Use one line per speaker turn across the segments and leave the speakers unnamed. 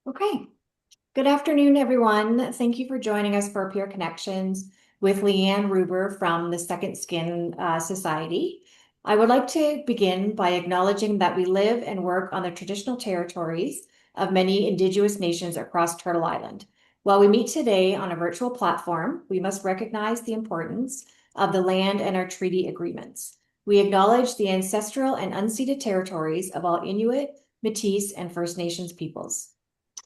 Okay. Good afternoon, everyone. Thank you for joining us for Peer Connections with Lee-Anne Reuber from the Second Skin Society. I would like to begin by acknowledging that we live and work on the traditional territories of many Indigenous nations across Turtle Island. While we meet today on a virtual platform, we must recognize the importance of the land and our treaty agreements. We acknowledge the ancestral and unceded territories of all Inuit, Métis, and First Nations peoples.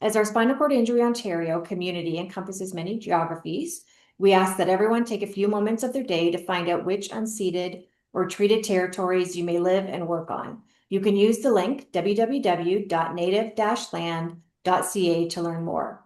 As our Spinal Cord Injury Ontario community encompasses many geographies, we ask that everyone take a few moments of their day to find out which unceded or treated territories you may live and work on. You can use the link www.native-land.ca to learn more.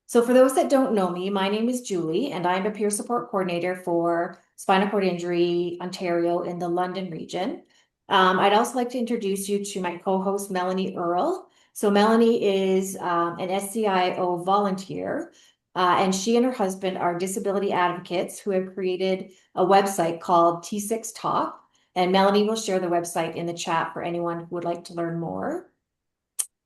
So for those that don't know me, my name is Julie, and I'm a peer support coordinator for Spinal Cord Injury Ontario in the London region. I'd also like to introduce you to my co-host, Melanie Earle. So Melanie is an SCIO volunteer, and she and her husband are disability advocates who have created a website called T6 Talk. And Melanie will share the website in the chat for anyone who would like to learn more.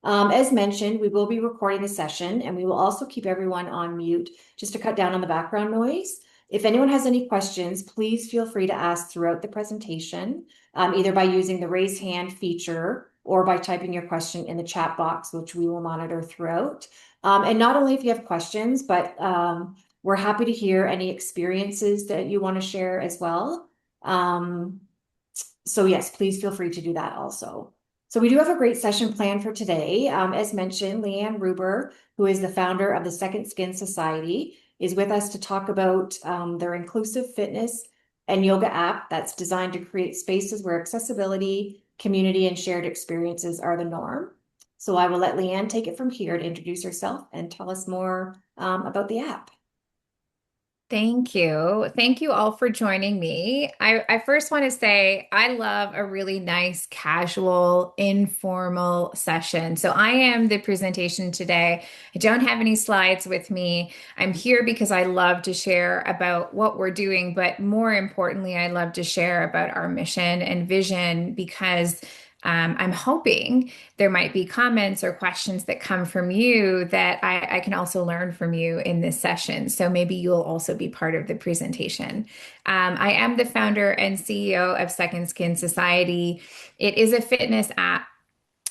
As mentioned, we will be recording the session and we will also keep everyone on mute just to cut down on the background noise. If anyone has any questions, please feel free to ask throughout the presentation, either by using the raise hand feature or by typing your question in the chat box, which we will monitor throughout. And not only if you have questions, but we're happy to hear any experiences that you want to share as well. So yes, please feel free to do that also. So we do have a great session planned for today. As mentioned, Lee-Anne Reuber, who is the founder of the Second Skin Society, is with us to talk about their inclusive fitness and yoga app that's designed to create spaces where accessibility, community, and shared experiences are the norm. So I will let Lee-Anne take it from here to introduce herself and tell us more about the app.
Thank you. Thank you all for joining me. I first want to say I love a really nice, casual, informal session. So I am the presentation today. I don't have any slides with me. I'm here because I love to share about what we're doing, but more importantly, I love to share about our mission and vision because I'm hoping there might be comments or questions that come from you that I can also learn from you in this session. So maybe you'll also be part of the presentation. I am the founder and CEO of Second Skin Society. It is a fitness app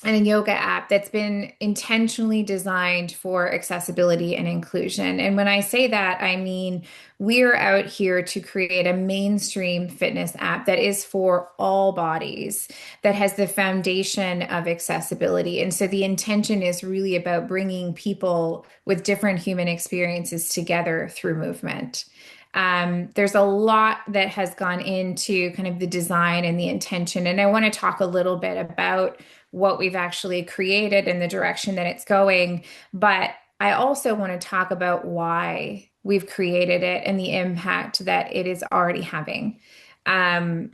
and a yoga app that's been intentionally designed for accessibility and inclusion. And when I say that, I mean we're out here to create a mainstream fitness app that is for all bodies, that has the foundation of accessibility. And so the intention is really about bringing people with different human experiences together through movement. There's a lot that has gone into kind of the design and the intention. And I want to talk a little bit about what we've actually created and the direction that it's going. But I also want to talk about why we've created it and the impact that it is already having. Um,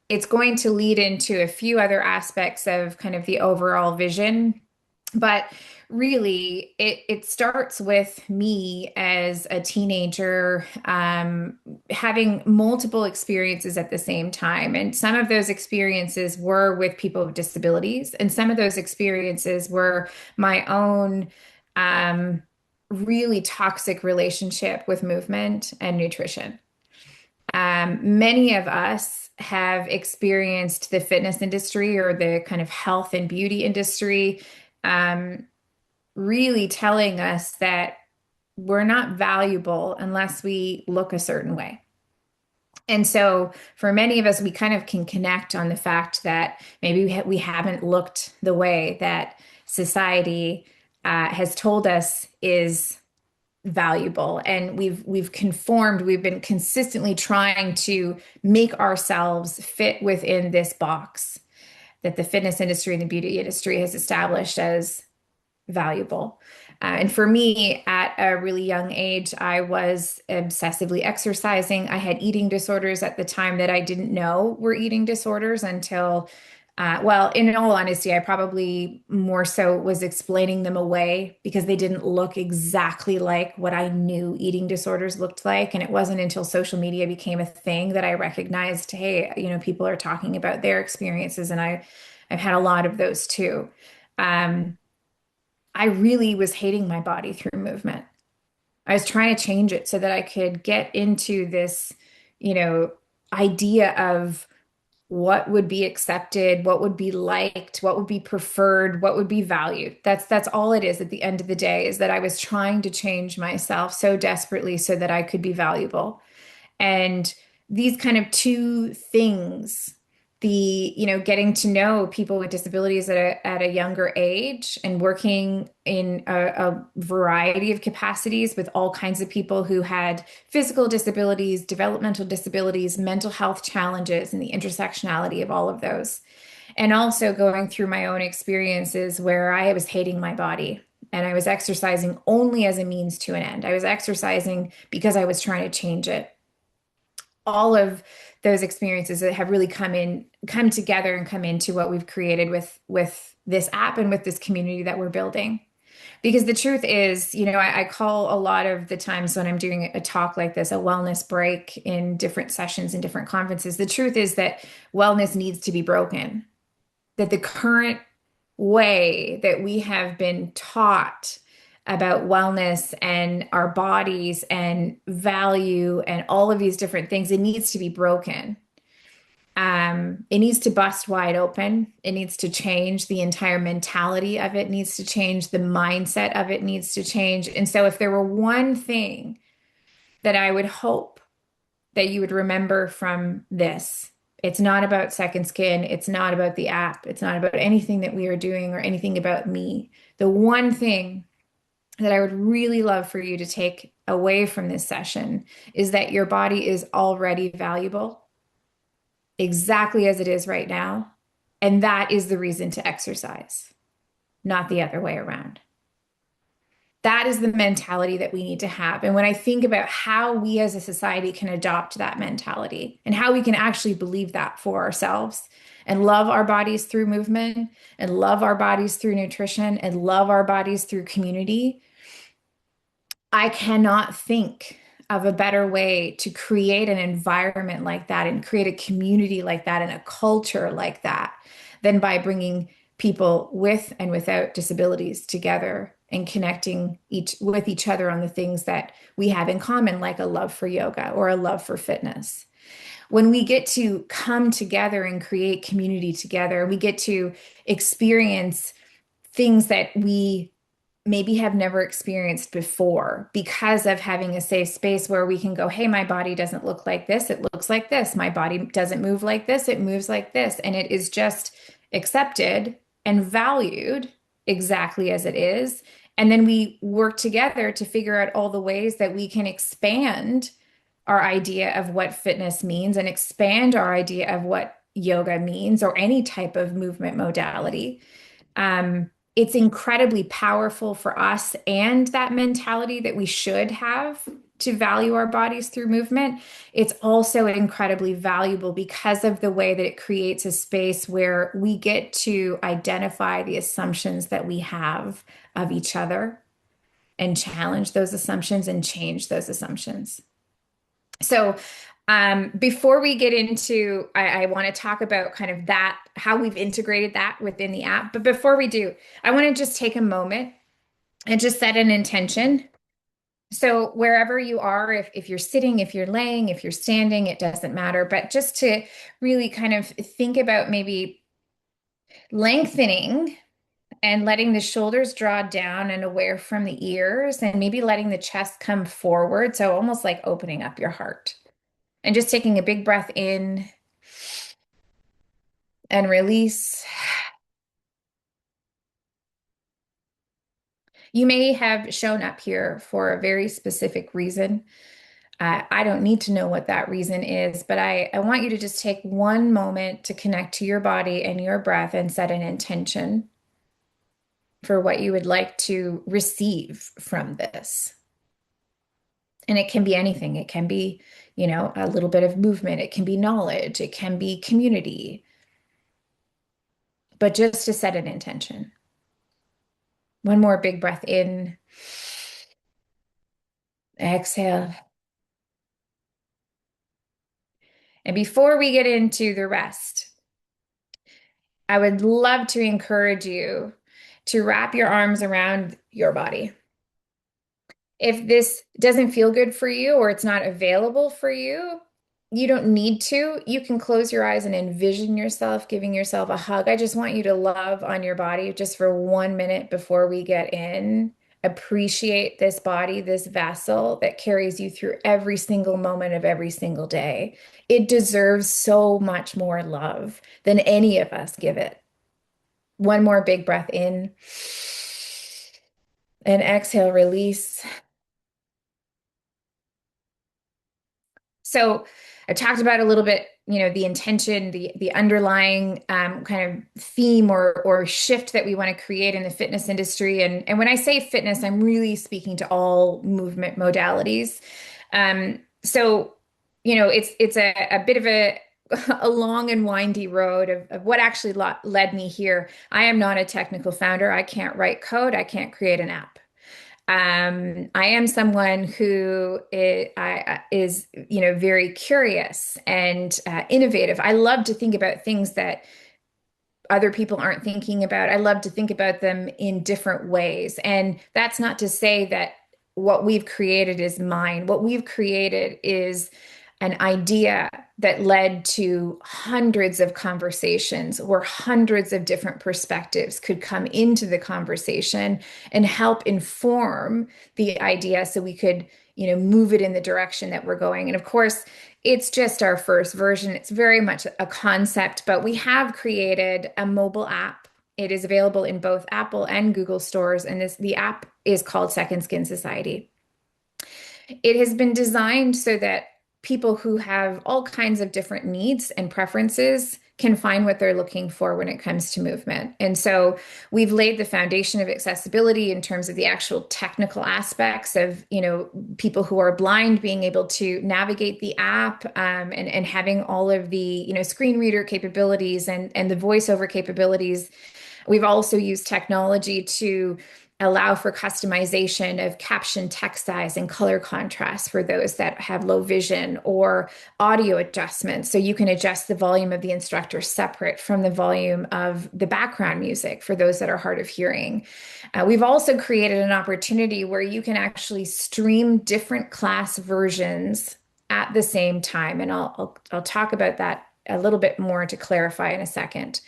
it's going to lead into a few other aspects of kind of the overall vision, but really it starts with me as a teenager, having multiple experiences at the same time, and some of those experiences were with people with disabilities, and some of those experiences were my own really toxic relationship with movement and nutrition. Many of us have experienced the fitness industry or the kind of health and beauty industry, um, really telling us that we're not valuable unless we look a certain way. And so, for many of us, we kind of can connect on the fact that maybe we haven't looked the way that society has told us is valuable, and we've conformed. We've been consistently trying to make ourselves fit within this box that the fitness industry and the beauty industry has established as valuable. And for me, at a really young age, I was obsessively exercising. I had eating disorders at the time that I didn't know were eating disorders until, well, in all honesty, I probably more so was explaining them away because they didn't look exactly like what I knew eating disorders looked like. And it wasn't until social media became a thing that I recognized, hey, people are talking about their experiences, and I've had a lot of those too. Um, I really was hating my body through movement. I was trying to change it so that I could get into this, you know, idea of what would be accepted, what would be liked, what would be preferred, what would be valued. That's all it is at the end of the day, is that I was trying to change myself so desperately so that I could be valuable. And these kind of two things, getting to know people with disabilities at a younger age and working in a variety of capacities with all kinds of people who had physical disabilities, developmental disabilities, mental health challenges, and the intersectionality of all of those. And also going through my own experiences where I was hating my body. And I was exercising only as a means to an end. I was exercising because I was trying to change it. All of those experiences that have really come together and come into what we've created with this app and with this community that we're building. Because the truth is, I call a lot of the times when I'm doing a talk like this a wellness break in different sessions and different conferences. The truth is that wellness needs to be broken, that the current way that we have been taught about wellness and our bodies and value and all of these different things, it needs to be broken. It needs to bust wide open. It needs to change. The entire mentality of it needs to change. The mindset of it needs to change. And so, if there were one thing that I would hope that you would remember from this, it's not about Second Skin. It's not about the app. It's not about anything that we are doing or anything about me. The one thing that I would really love for you to take away from this session is that your body is already valuable exactly as it is right now. And that is the reason to exercise, not the other way around. That is the mentality that we need to have. And when I think about how we as a society can adopt that mentality and how we can actually believe that for ourselves and love our bodies through movement and love our bodies through nutrition and love our bodies through community, I cannot think of a better way to create an environment like that and create a community like that and a culture like that than by bringing people with and without disabilities together and connecting with each other on the things that we have in common, like a love for yoga or a love for fitness. When we get to come together and create community together, we get to experience things that we maybe have never experienced before because of having a safe space where we can go, hey, my body doesn't look like this, it looks like this. My body doesn't move like this, it moves like this. And it is just accepted and valued exactly as it is. And then we work together to figure out all the ways that we can expand our idea of what fitness means and expand our idea of what yoga means or any type of movement modality. It's incredibly powerful for us and that mentality that we should have to value our bodies through movement. It's also incredibly valuable because of the way that it creates a space where we get to identify the assumptions that we have of each other and challenge those assumptions and change those assumptions. So, before we get into, I want to talk about kind of that, how we've integrated that within the app. But before we do, I want to just take a moment and just set an intention. So, wherever you are, if you're sitting, if you're laying, if you're standing, it doesn't matter. But just to really kind of think about maybe lengthening and letting the shoulders draw down and away from the ears, and maybe letting the chest come forward. So, almost like opening up your heart. And just taking a big breath in and release. You may have shown up here for a very specific reason. I don't need to know what that reason is, but I want you to just take one moment to connect to your body and your breath and set an intention for what you would like to receive from this. And it can be anything. It can be, a little bit of movement. It can be knowledge. It can be community. But just to set an intention. One more big breath in. Exhale. And before we get into the rest, I would love to encourage you to wrap your arms around your body. If this doesn't feel good for you or it's not available for you, you don't need to. You can close your eyes and envision yourself giving yourself a hug. I just want you to love on your body just for 1 minute before we get in. Appreciate this body, this vessel that carries you through every single moment of every single day. It deserves so much more love than any of us give it. One more big breath in and exhale, release. So I talked about a little bit, the intention, the underlying kind of theme or shift that we want to create in the fitness industry. And when I say fitness, I'm really speaking to all movement modalities. So, it's a bit of a long and windy road of what actually led me here. I am not a technical founder. I can't write code. I can't create an app. I am someone who is, very curious and innovative. I love to think about things that other people aren't thinking about. I love to think about them in different ways. And that's not to say that what we've created is mine. What we've created is an idea that led to hundreds of conversations where hundreds of different perspectives could come into the conversation and help inform the idea so we could, move it in the direction that we're going. And of course, it's just our first version. It's very much a concept, but we have created a mobile app. It is available in both Apple and Google stores, and the app is called Sekond Skin Society. It has been designed so that people who have all kinds of different needs and preferences can find what they're looking for when it comes to movement. And so we've laid the foundation of accessibility in terms of the actual technical aspects of, people who are blind being able to navigate the app, and having all of the, screen reader capabilities and the voiceover capabilities. We've also used technology to allow for customization of caption text size and color contrast for those that have low vision, or audio adjustments. So you can adjust the volume of the instructor separate from the volume of the background music for those that are hard of hearing. We've also created an opportunity where you can actually stream different class versions at the same time. And I'll talk about that a little bit more to clarify in a second.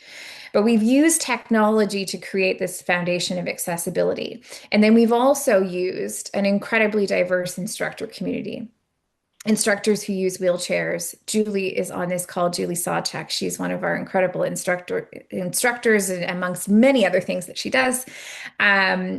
But we've used technology to create this foundation of accessibility. And then we've also used an incredibly diverse instructor community. Instructors who use wheelchairs. Julie is on this call, Julie Sawchuk. She's one of our incredible instructors, and amongst many other things that she does.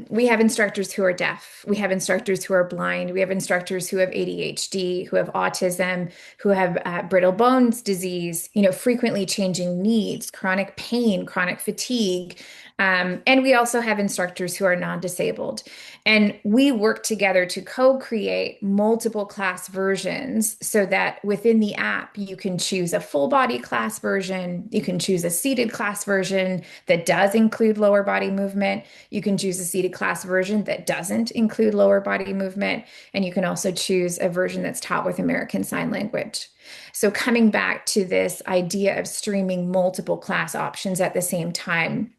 We have instructors who are deaf. We have instructors who are blind. We have instructors who have ADHD, who have autism, who have brittle bones disease, frequently changing needs, chronic pain, chronic fatigue. And we also have instructors who are non-disabled. And we work together to co-create multiple class versions so that within the app, you can choose a full body class version. You can choose a seated class version that does include lower body movement. You can choose a seated class version that doesn't include lower body movement. And you can also choose a version that's taught with American Sign Language. So coming back to this idea of streaming multiple class options at the same time,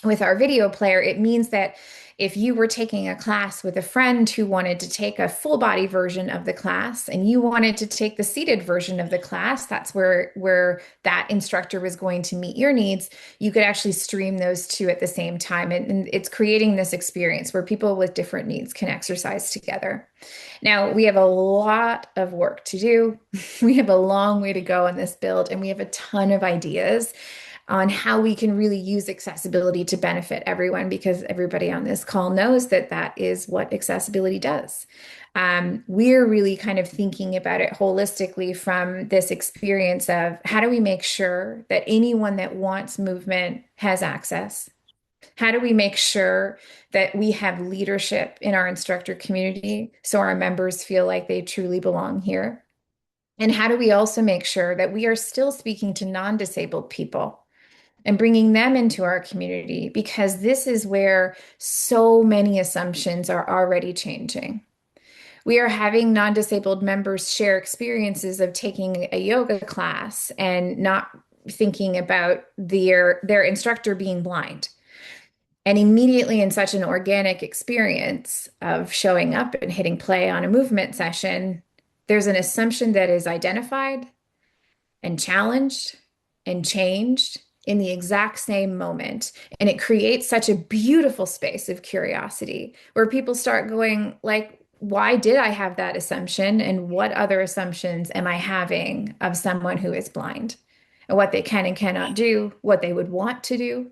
with our video player, it means that if you were taking a class with a friend who wanted to take a full body version of the class and you wanted to take the seated version of the class, that's where that instructor was going to meet your needs. You could actually stream those two at the same time. And it's creating this experience where people with different needs can exercise together. Now, we have a lot of work to do. We have a long way to go on this build, and we have a ton of ideas on how we can really use accessibility to benefit everyone, because everybody on this call knows that that is what accessibility does. We're really kind of thinking about it holistically from this experience of how do we make sure that anyone that wants movement has access? How do we make sure that we have leadership in our instructor community so our members feel like they truly belong here? And how do we also make sure that we are still speaking to non-disabled people and bringing them into our community, because this is where so many assumptions are already changing. We are having non-disabled members share experiences of taking a yoga class and not thinking about their instructor being blind. And immediately, in such an organic experience of showing up and hitting play on a movement session, there's an assumption that is identified and challenged and changed in the exact same moment. And it creates such a beautiful space of curiosity where people start going, like, why did I have that assumption? And what other assumptions am I having of someone who is blind? And what they can and cannot do, what they would want to do.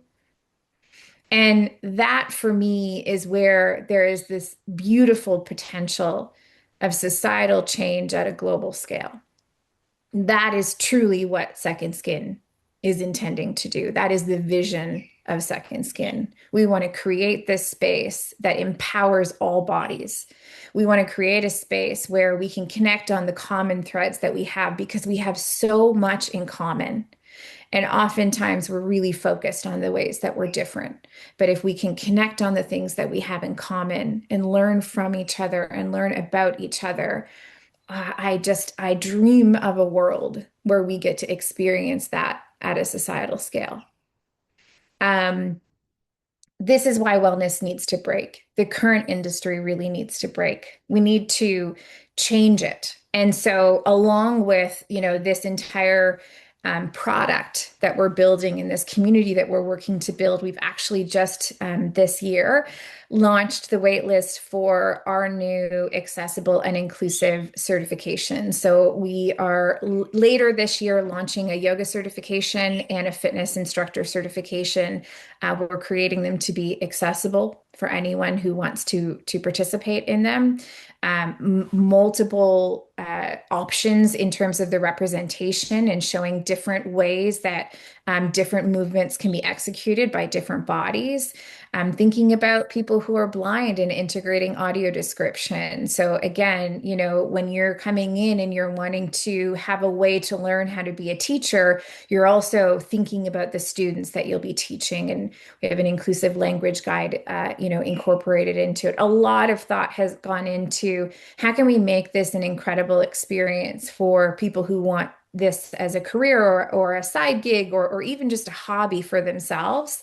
And that for me is where there is this beautiful potential of societal change at a global scale. That is truly what Sekond Skin is intending to do. That is the vision of Sekond Skin. We want to create this space that empowers all bodies. We want to create a space where we can connect on the common threads that we have because we have so much in common. And oftentimes we're really focused on the ways that we're different. But if we can connect on the things that we have in common and learn from each other and learn about each other, I dream of a world where we get to experience that at a societal scale. Um, this is why wellness needs to break. The current industry really needs to break. We need to change it. And so, along with, this entire product that we're building in this community that we're working to build, we've actually just this year launched the waitlist for our new accessible and inclusive certification. So we are later this year launching a yoga certification and a fitness instructor certification. We're creating them to be accessible for anyone who wants to participate in them. Multiple options in terms of the representation and showing different ways that different movements can be executed by different bodies. Thinking about people who are blind and integrating audio description. So again, when you're coming in and you're wanting to have a way to learn how to be a teacher, you're also thinking about the students that you'll be teaching. And we have an inclusive language guide, incorporated into it. A lot of thought has gone into how can we make this an incredible experience for people who want this as a career or a side gig or even just a hobby for themselves.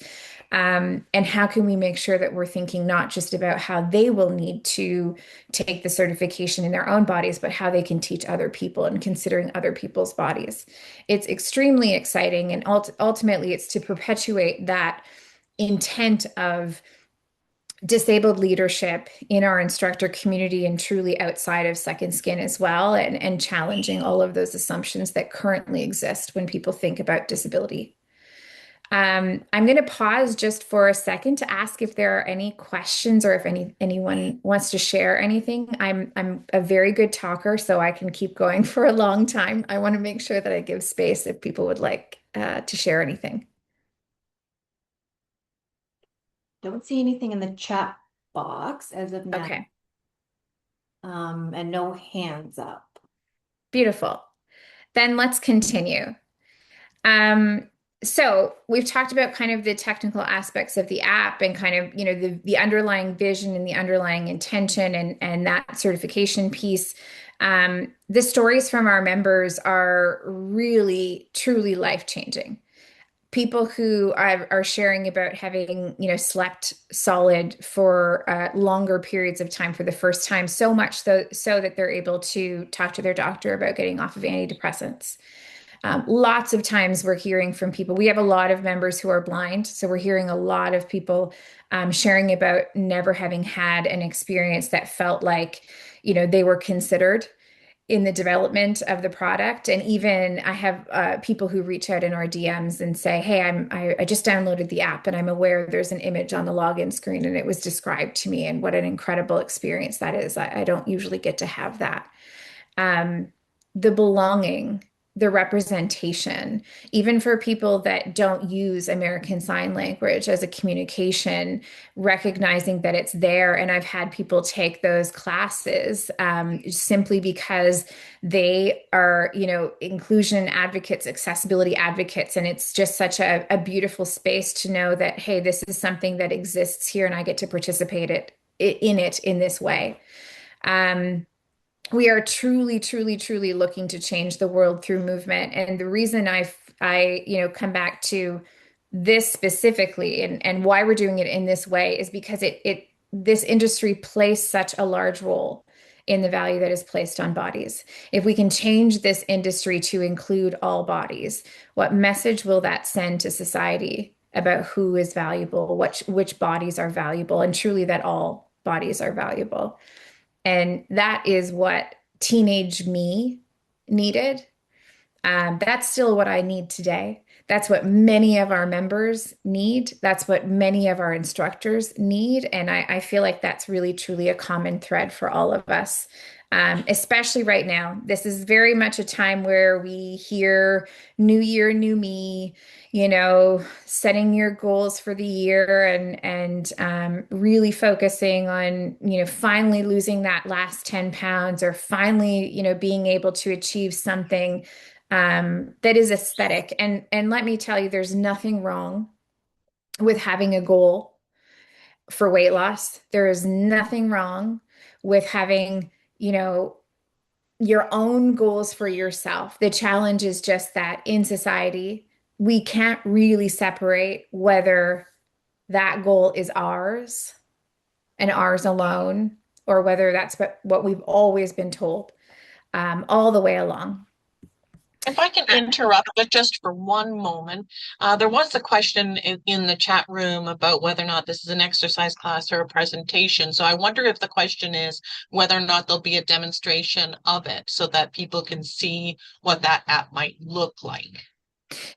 And how can we make sure that we're thinking not just about how they will need to take the certification in their own bodies, but how they can teach other people and considering other people's bodies. It's extremely exciting. And ultimately, it's to perpetuate that intent of disabled leadership in our instructor community and truly outside of Sekond Skin as well, and challenging all of those assumptions that currently exist when people think about disability. I'm going to pause just for a second to ask if there are any questions or if anyone wants to share anything. I'm a very good talker, so I can keep going for a long time. I want to make sure that I give space if people would like to share anything.
Don't see anything in the chat box as of now,
Okay,
and no hands up.
beautiful. Then let's continue. Um, so we've talked about kind of the technical aspects of the app and kind of, the underlying vision and the underlying intention and that certification piece. The stories from our members are really, truly life-changing. People who are sharing about having, slept solid for longer periods of time for the first time, so much so that they're able to talk to their doctor about getting off of antidepressants. Lots of times we're hearing from people. We have a lot of members who are blind, so we're hearing a lot of people sharing about never having had an experience that felt like, they were considered in the development of the product. And even I have people who reach out in our DMs and say, "Hey, I just downloaded the app and I'm aware there's an image on the login screen and it was described to me, and what an incredible experience that is. I don't usually get to have that." um, the belonging, the representation, even for people that don't use American Sign Language as a communication, recognizing that it's there. And I've had people take those classes simply because they are, inclusion advocates, accessibility advocates. And it's just such a beautiful space to know that, hey, this is something that exists here and I get to participate in it in this way. Um, we are truly, truly, truly looking to change the world through movement. And the reason I come back to this specifically and why we're doing it in this way is because this industry plays such a large role in the value that is placed on bodies. If we can change this industry to include all bodies, what message will that send to society about who is valuable, which bodies are valuable, and truly that all bodies are valuable? And that is what teenage me needed. That's still what I need today. That's what many of our members need. That's what many of our instructors need. And I feel like that's really, truly a common thread for all of us, especially right now. This is very much a time where we hear new year, new me, setting your goals for the year and really focusing on, finally losing that last 10 pounds or finally, being able to achieve something that is aesthetic. And let me tell you, there's nothing wrong with having a goal for weight loss. There is nothing wrong with having, your own goals for yourself. The challenge is just that in society, we can't really separate whether that goal is ours and ours alone, or whether that's what we've always been told all the way along.
If I can interrupt, but just for one moment, there was a question in the chat room about whether or not this is an exercise class or a presentation. So I wonder if the question is whether or not there'll be a demonstration of it so that people can see what that app might look like.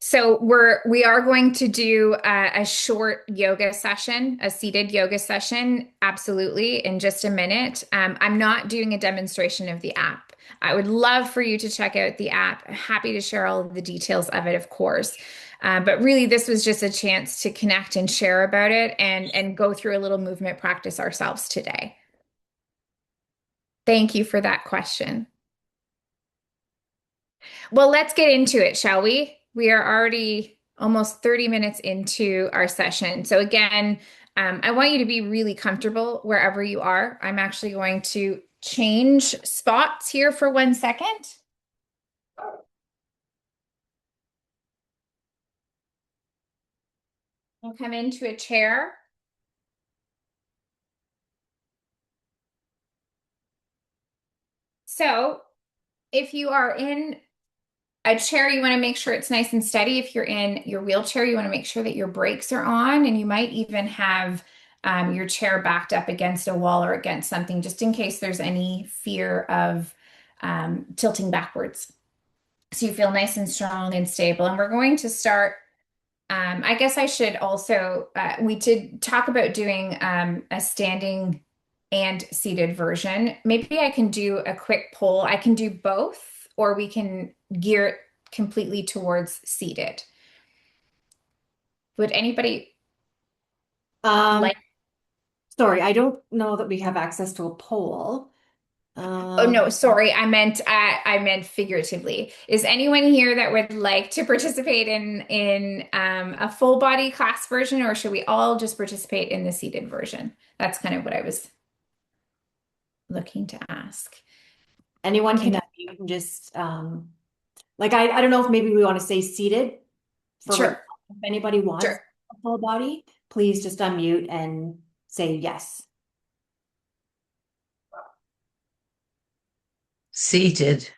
So we are going to do a short yoga session, a seated yoga session, absolutely, in just a minute. I'm not doing a demonstration of the app. I would love for you to check out the app. Happy to share all of the details of it, of course. But really, this was just a chance to connect and share about it and go through a little movement practice ourselves today. Thank you for that question. Well, let's get into it, shall we? We are already almost 30 minutes into our session. So again, I want you to be really comfortable wherever you are. I'm actually going to change spots here for 1 second. I'll come into a chair. So if you are in a chair, you want to make sure it's nice and steady. If you're in your wheelchair, you want to make sure that your brakes are on, and you might even have your chair backed up against a wall or against something, just in case there's any fear of tilting backwards. So you feel nice and strong and stable. And we're going to start. I guess I should also, we did talk about doing a standing and seated version. Maybe I can do a quick poll. I can do both, or we can gear it completely towards seated. Would anybody like?
Sorry, I don't know that we have access to a poll.
Oh no, sorry. I meant figuratively. Is anyone here that would like to participate in a full body class version, or should we all just participate in the seated version? That's kind of what I was looking to ask.
Anyone can you can just like I don't know if maybe we want to say seated for
Sure.
right now. If anybody wants
Sure.
a full body, please just unmute and say yes.
Seated.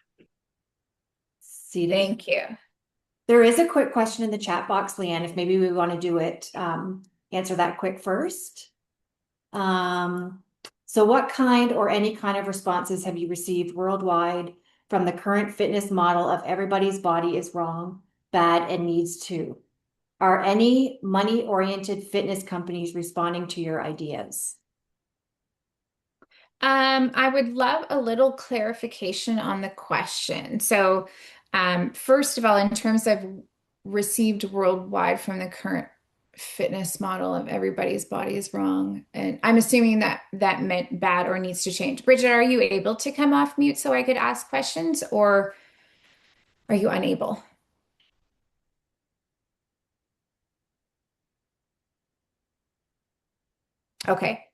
Seated.
Thank you.
There is a quick question in the chat box, Lee-Anne, if maybe we want to do it, answer that quick first. So what kind or any kind of responses have you received worldwide from the current fitness model of everybody's body is wrong, bad, and needs to? Are any money-oriented fitness companies responding to your ideas?
I would love a little clarification on the question. So, first of all, in terms of received worldwide from the current fitness model of everybody's body is wrong, and I'm assuming that that meant bad or needs to change. Bridget, are you able to come off mute so I could ask questions, or are you unable? Okay.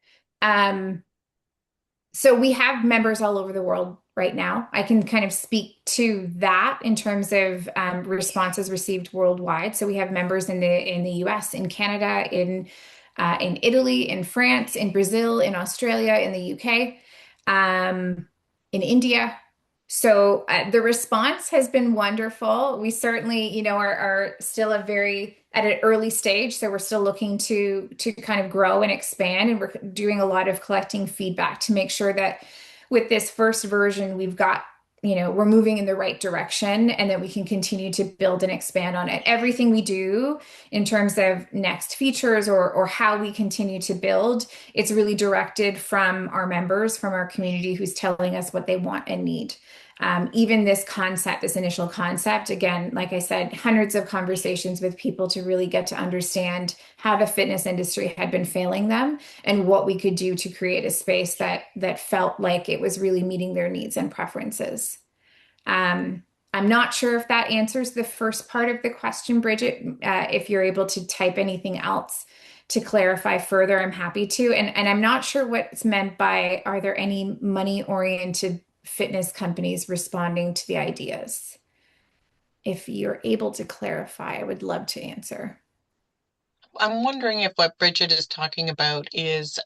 So we have members all over the world right now. I can kind of speak to that in terms of responses received worldwide. So we have members in the US, in Canada, in Italy, in France, in Brazil, in Australia, in the UK, in India. So the response has been wonderful. We certainly, are still at an early stage, so we're still looking to kind of grow and expand, and we're doing a lot of collecting feedback to make sure that with this first version, we're moving in the right direction and that we can continue to build and expand on it. Everything we do in terms of next features or how we continue to build, it's really directed from our members, from our community who's telling us what they want and need. Even this initial concept, again, like I said, hundreds of conversations with people to really get to understand how the fitness industry had been failing them and what we could do to create a space that felt like it was really meeting their needs and preferences. Um, I'm not sure if that answers the first part of the question, Bridget. If you're able to type anything else to clarify further, I'm happy to. And I'm not sure what's meant by, are there any money-oriented fitness companies responding to the ideas? If you're able to clarify, I would love to answer.
I'm wondering if what Bridget is talking about is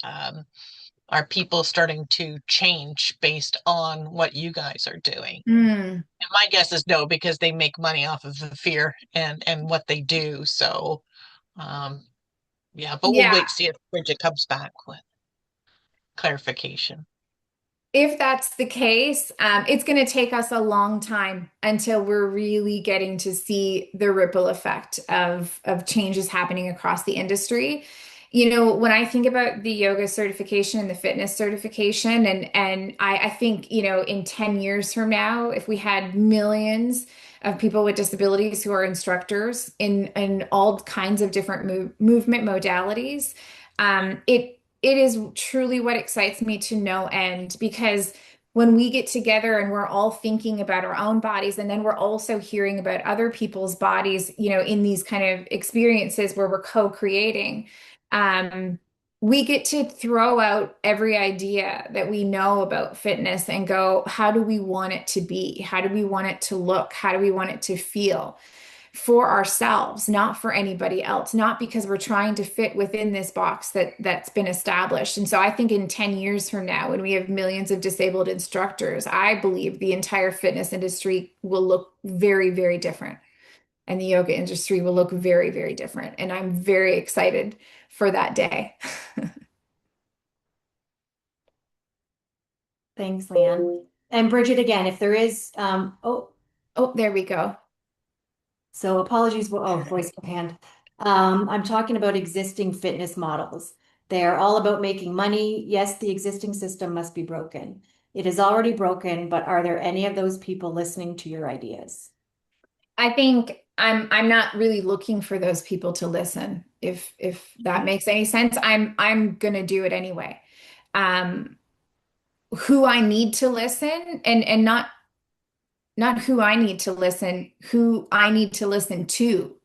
are people starting to change based on what you guys are doing?
Mm,
And my guess is no, because they make money off of the fear and what they do. So yeah, but we'll
yeah.
wait to see if Bridget comes back with clarification.
If that's the case, it's going to take us a long time until we're really getting to see the ripple effect of changes happening across the industry. When I think about the yoga certification and the fitness certification, and I think, in 10 years from now, if we had millions of people with disabilities who are instructors in all kinds of different movement modalities, it is truly what excites me to no end, because when we get together and we're all thinking about our own bodies, and then we're also hearing about other people's bodies, in these kind of experiences where we're co-creating, um, we get to throw out every idea that we know about fitness and go, how do we want it to be? How do we want it to look? How do we want it to feel? For ourselves, not for anybody else, not because we're trying to fit within this box that's been established. And so I think in 10 years from now, when we have millions of disabled instructors, I believe the entire fitness industry will look very, very different. And the yoga industry will look very, very different. And I'm very excited for that day.
Thanks, Lee-Anne. And Bridget, again, if there is,
Oh, there we go.
so apologies, voice of hand. I'm talking about existing fitness models. They're all about making money. Yes, the existing system must be broken. It is already broken, but are there any of those people listening to your ideas?
I think I'm not really looking for those people to listen. If that makes any sense, I'm gonna do it anyway. Um, who I need to listen, and not who I need to listen, who I need to listen to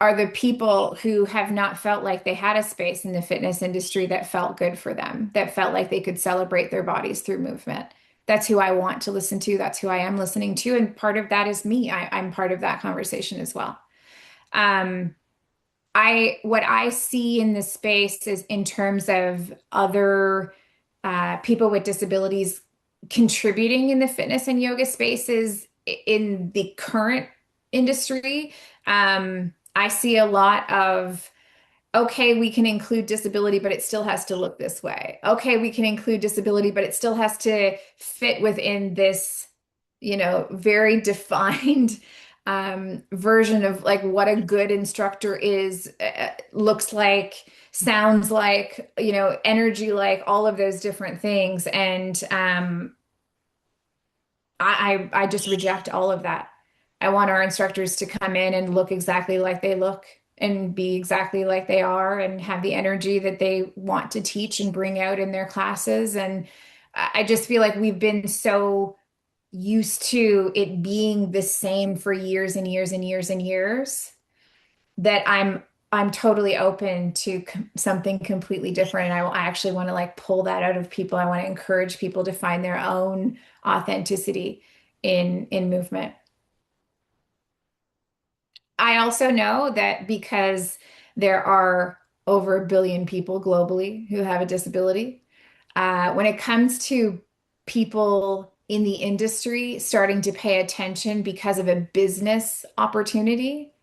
are the people who have not felt like they had a space in the fitness industry that felt good for them, that felt like they could celebrate their bodies through movement. That's who I want to listen to. That's who I am listening to. And part of that is me. I'm part of that conversation as well. Um, what I see in this space is in terms of other people with disabilities contributing in the fitness and yoga spaces in the current industry. I see a lot of, okay, we can include disability, but it still has to look this way. Okay, we can include disability, but it still has to fit within this, very defined version of like what a good instructor is, looks like, sounds like, energy, like all of those different things. And I just reject all of that. I want our instructors to come in and look exactly like they look and be exactly like they are and have the energy that they want to teach and bring out in their classes. And I just feel like we've been so used to it being the same for years and years and years and years that I'm totally open to something completely different. I actually want to like pull that out of people. I want to encourage people to find their own authenticity in movement. I also know that because there are over 1 billion people globally who have a disability, when it comes to people in the industry starting to pay attention because of a business opportunity,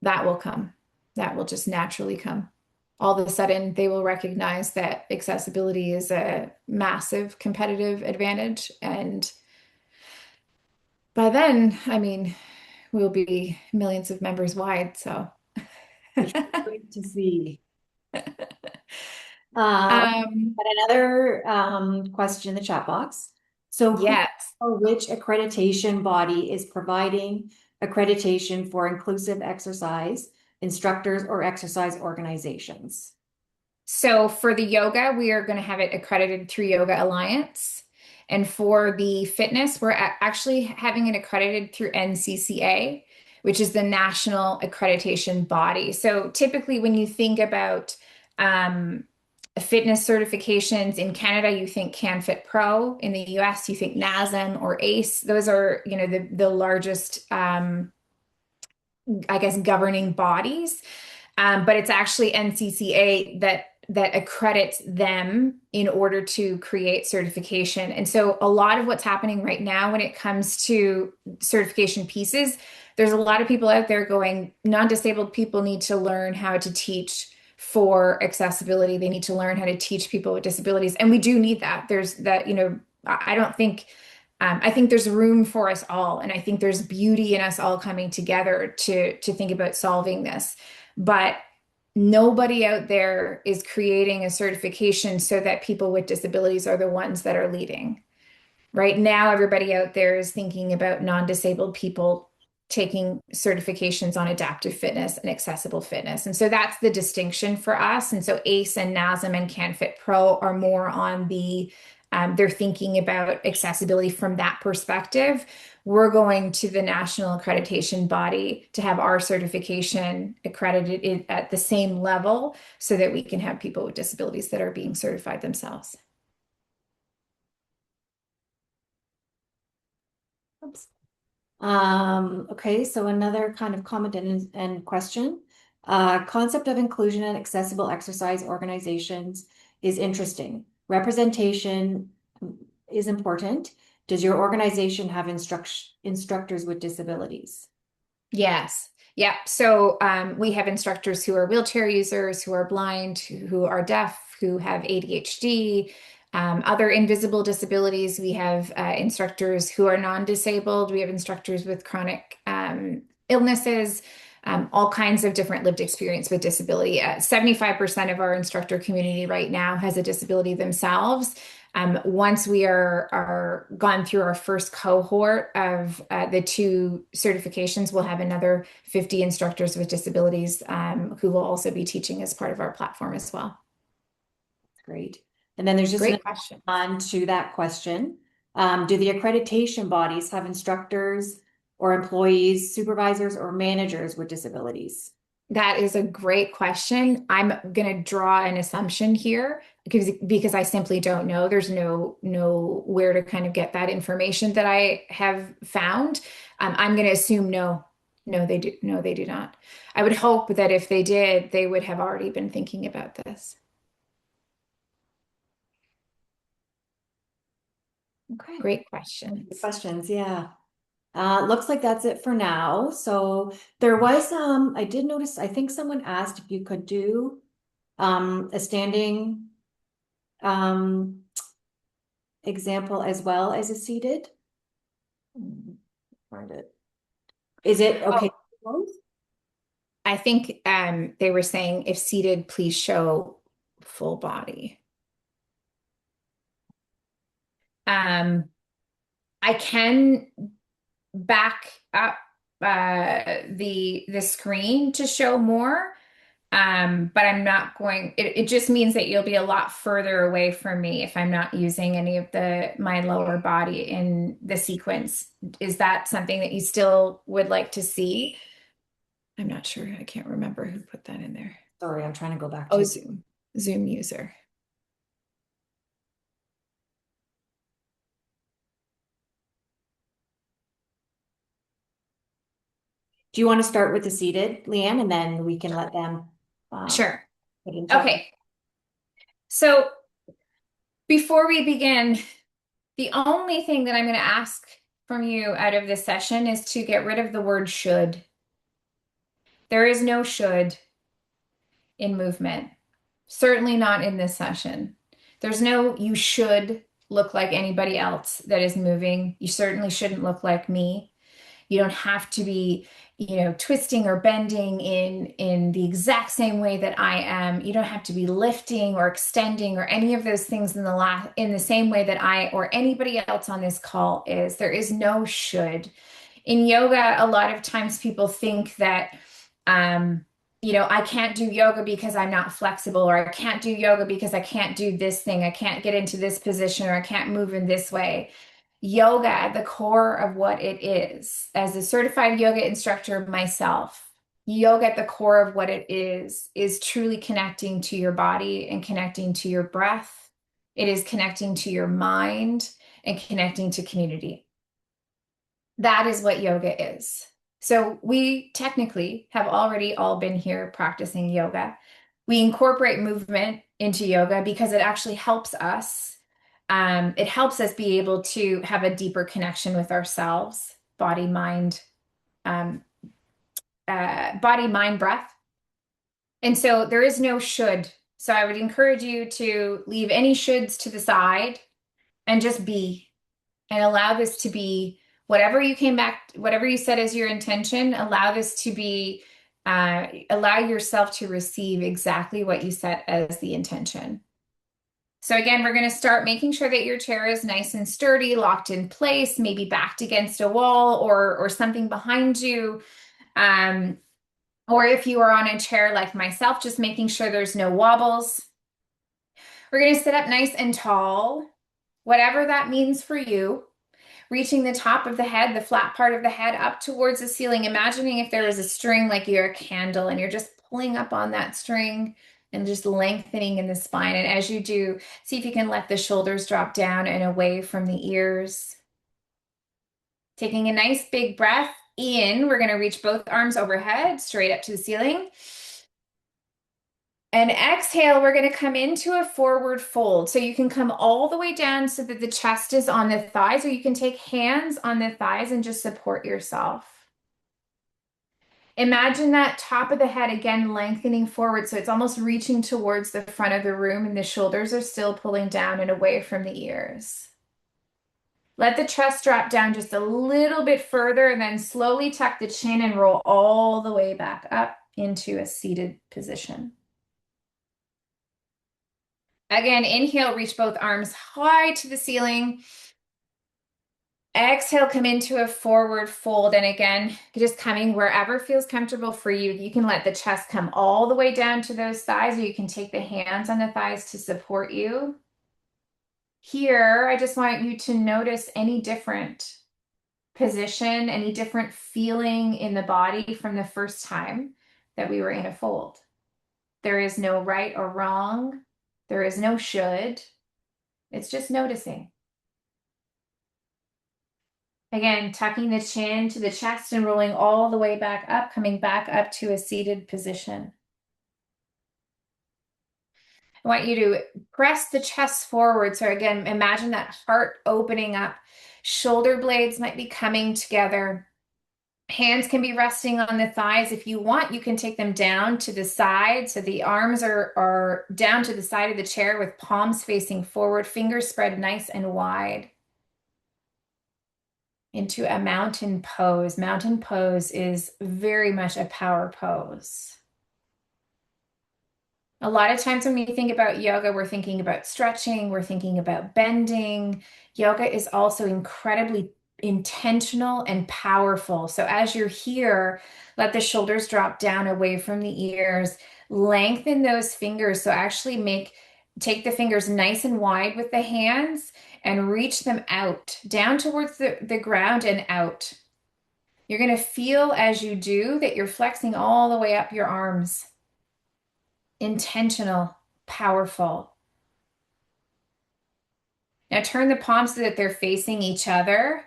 that will come. That will just naturally come. All of a sudden, they will recognize that accessibility is a massive competitive advantage. And by then, I mean, we'll be millions of members wide. So,
Which is great to see. Okay,
um,
but another question in the chat box. So who
yes.
or which accreditation body is providing accreditation for inclusive exercise instructors or exercise organizations?
So for the yoga, we are going to have it accredited through Yoga Alliance. And for the fitness, we're actually having it accredited through NCCA, which is the national accreditation body. So typically, when you think about um, fitness certifications in Canada, you think CanFit Pro. In the US, you think NASM or ACE. Those are, the largest, I guess, governing bodies. But it's actually NCCA that accredits them in order to create certification. And so a lot of what's happening right now when it comes to certification pieces, there's a lot of people out there going, non-disabled people need to learn how to teach for accessibility. They need to learn how to teach people with disabilities. And we do need that. There's that, I don't think I think there's room for us all, and I think there's beauty in us all coming together to think about solving this. But nobody out there is creating a certification so that people with disabilities are the ones that are leading. Right now, everybody out there is thinking about non-disabled people taking certifications on adaptive fitness and accessible fitness. And so that's the distinction for us. And so ACE and NASM and CanFit Pro are more on they're thinking about accessibility from that perspective. We're going to the national accreditation body to have our certification accredited at the same level so that we can have people with disabilities that are being certified themselves.
Oops. Okay, so another kind of comment and question. Concept of inclusion and accessible exercise organizations is interesting. Representation is important. Does your organization have instructors with disabilities?
Yes. Yeah. So we have instructors who are wheelchair users, who are blind, who are deaf, who have ADHD, other invisible disabilities. We have instructors who are non-disabled. We have instructors with chronic illnesses, all kinds of different lived experience with disability. 75% of our instructor community right now has a disability themselves. Once we are gone through our first cohort of the 2 certifications, we'll have another 50 instructors with disabilities who will also be teaching as part of our platform as well.
Great. And then there's just
Great question.
on to that question. Do the accreditation bodies have instructors or employees, supervisors, or managers with disabilities?
That is a great question. I'm going to draw an assumption here because I simply don't know. There's no where to kind of get that information that I have found. I'm going to assume no. No, they do. No, they do not. I would hope that if they did, they would have already been thinking about this.
Okay.
Great question.
Good questions, yeah. Looks like that's it for now. So there was I did notice, I think someone asked if you could do a standing example as well as a seated. Find it. Is it okay?
Oh, I think they were saying if seated, please show full body. I can back up the screen to show more, but I'm not going. It just means that you'll be a lot further away from me if I'm not using any of my lower body in the sequence. Is that something that you still would like to see? I'm not sure. I can't remember who put that in there.
Sorry, I'm trying to go back
Oh,
to.
Zoom user.
Do you want to start with the seated, Lee-Anne, and then we can let them
Sure.
put in chat?
Okay. So before we begin, the only thing that I'm going to ask from you out of this session is to get rid of the word should. There is no should in movement, certainly not in this session. There's no you should look like anybody else that is moving. You certainly shouldn't look like me. You don't have to be, twisting or bending in the exact same way that I am. You don't have to be lifting or extending or any of those things in the same way that I or anybody else on this call is. There is no should. In yoga, a lot of times people think that I can't do yoga because I'm not flexible, or I can't do yoga because I can't do this thing. I can't get into this position, or I can't move in this way. Yoga, at the core of what it is, as a certified yoga instructor myself, yoga at the core of what it is truly connecting to your body and connecting to your breath. It is connecting to your mind and connecting to community. That is what yoga is. So we technically have already all been here practicing yoga. We incorporate movement into yoga because it actually helps us. It helps us be able to have a deeper connection with ourselves, um, body, mind, breath. And so there is no should. So I would encourage you to leave any shoulds to the side and just be, and allow this to be whatever whatever you said as your intention, allow this to be, allow yourself to receive exactly what you set as the intention. So again, we're going to start making sure that your chair is nice and sturdy, locked in place, maybe backed against a wall or something behind you. Or if you are on a chair like myself, just making sure there's no wobbles. We're going to sit up nice and tall, whatever that means for you. Reaching the top of the head, the flat part of the head up towards the ceiling. Imagining if there was a string like you're a candle and you're just pulling up on that string and just lengthening in the spine. And as you do, see if you can let the shoulders drop down and away from the ears. Taking a nice big breath in, we're going to reach both arms overhead, straight up to the ceiling. And exhale, we're going to come into a forward fold. So you can come all the way down so that the chest is on the thighs, or you can take hands on the thighs and just support yourself. Imagine that top of the head again lengthening forward, so it's almost reaching towards the front of the room and the shoulders are still pulling down and away from the ears. Let the chest drop down just a little bit further and then slowly tuck the chin and roll all the way back up into a seated position. Again, inhale, reach both arms high to the ceiling. Exhale, come into a forward fold. And again, just coming wherever feels comfortable for you. You can let the chest come all the way down to those thighs, or you can take the hands on the thighs to support you. Here, I just want you to notice any different position, any different feeling in the body from the first time that we were in a fold. There is no right or wrong. There is no should. It's just noticing. Again, tucking the chin to the chest and rolling all the way back up, coming back up to a seated position. I want you to press the chest forward. So again, imagine that heart opening up. Shoulder blades might be coming together. Hands can be resting on the thighs. If you want, you can take them down to the side. So the arms are down to the side of the chair with palms facing forward, fingers spread nice and wide. Into a mountain pose. Mountain pose is very much a power pose. A lot of times when we think about yoga, we're thinking about stretching, we're thinking about bending. Yoga is also incredibly intentional and powerful. So as you're here, let the shoulders drop down away from the ears, lengthen those fingers. So actually take the fingers nice and wide with the hands and reach them out, down towards the ground and out. You're going to feel as you do that you're flexing all the way up your arms. Intentional, powerful. Now turn the palms so that they're facing each other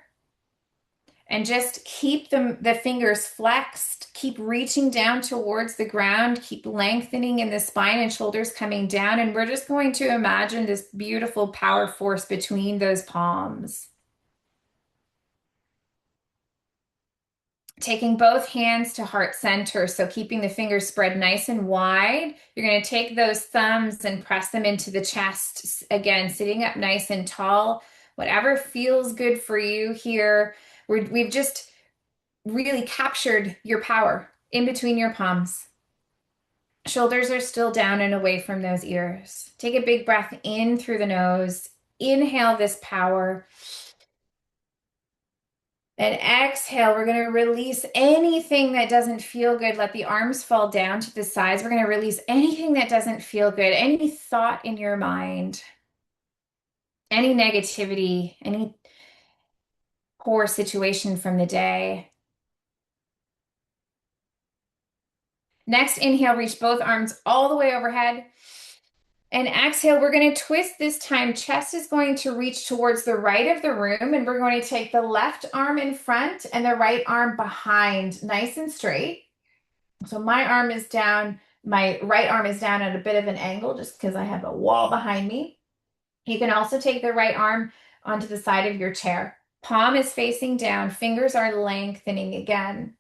and just keep the fingers flexed. Keep reaching down towards the ground. Keep lengthening in the spine and shoulders coming down. And we're just going to imagine this beautiful power force between those palms. Taking both hands to heart center, so keeping the fingers spread nice and wide. You're going to take those thumbs and press them into the chest. Again, sitting up nice and tall. Whatever feels good for you here. We've just really captured your power in between your palms. Shoulders are still down and away from those ears. Take a big breath in through the nose. Inhale this power. And exhale, we're going to release anything that doesn't feel good. Let the arms fall down to the sides. We're going to release anything that doesn't feel good, any thought in your mind, any negativity, any poor situation from the day. Next, inhale, reach both arms all the way overhead. And exhale, we're going to twist this time. Chest is going to reach towards the right of the room, and we're going to take the left arm in front and the right arm behind, nice and straight. So my arm is down, my right arm is down at a bit of an angle just because I have a wall behind me. You can also take the right arm onto the side of your chair. Palm is facing down, fingers are lengthening again.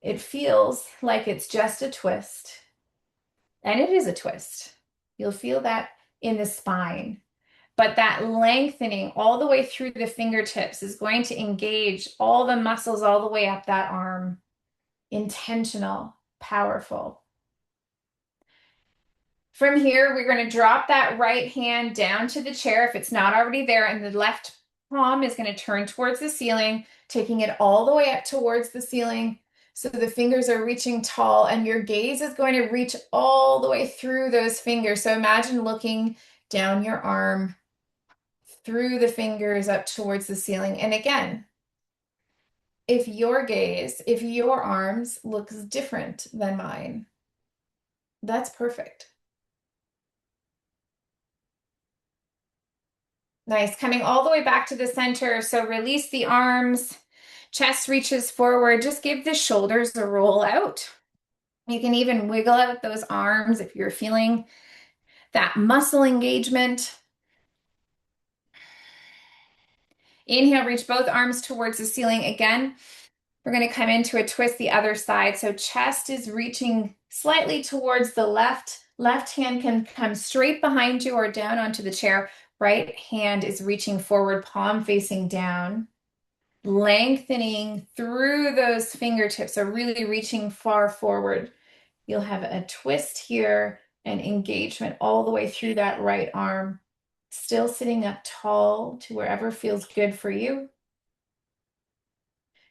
It feels like it's just a twist, and it is a twist. You'll feel that in the spine. But that lengthening all the way through the fingertips is going to engage all the muscles all the way up that arm. Intentional, powerful. From here, we're going to drop that right hand down to the chair if it's not already there, and the left palm is going to turn towards the ceiling, taking it all the way up towards the ceiling. So the fingers are reaching tall, and your gaze is going to reach all the way through those fingers. So imagine looking down your arm, through the fingers up towards the ceiling. And again, if your gaze, if your arms looks different than mine, that's perfect. Nice. Coming all the way back to the center. So release the arms. Chest reaches forward. Just give the shoulders a roll out. You can even wiggle out those arms if you're feeling that muscle engagement. Inhale, reach both arms towards the ceiling again. We're going to come into a twist the other side. So chest is reaching slightly towards the left. Left hand can come straight behind you or down onto the chair. Right hand is reaching forward, palm facing down. Lengthening through those fingertips, so really reaching far forward. You'll have a twist here and engagement all the way through that right arm. Still sitting up tall to wherever feels good for you.